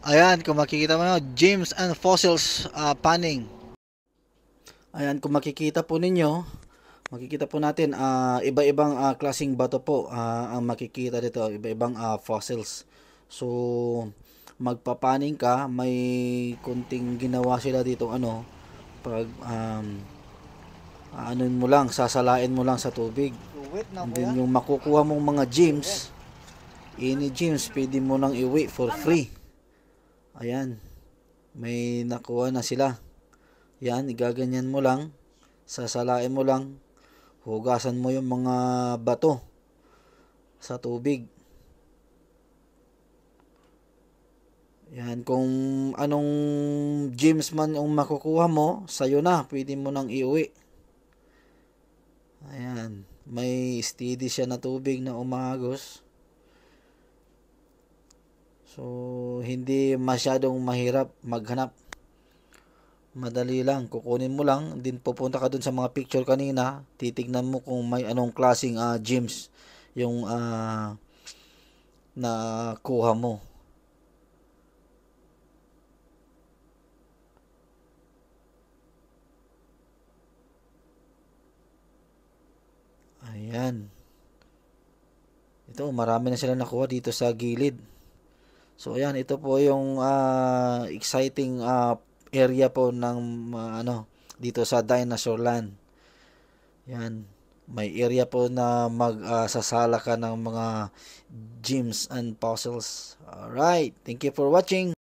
Ayan, kung makikita mo, Gems and Fossils Panning. Ayan, kung makikita po ninyo, makikita po natin, iba-ibang klaseng bato po ang makikita dito, iba-ibang fossils. So, magpapaning ka, may kunting ginawa sila dito, pag anuin mo lang, sasalain mo lang sa tubig. And then yung makukuha mong mga gems, any gems, pwede mo nang iwi for free. Ayan, may nakuha na sila. Yan, igaganyan mo lang, sasalain mo lang, hugasan mo yung mga bato sa tubig. Yan, kung anong gems man yung makukuha mo, sa'yo na, pwede mo nang iuwi. Ayan, may steady siya na tubig na umagos. So, hindi masyadong mahirap maghanap. Madali lang, kukunin mo lang, din pupunta ka dun sa mga picture kanina, titignan mo kung may anong klaseng gems yung nakuha mo. Ayan. Ito, marami na sila nakuha dito sa gilid. So, ayan, ito po yung exciting area po ng dito sa Dinosaur Land. Yan. May area po na magsasala ka ng mga gems and puzzles. Alright. Thank you for watching.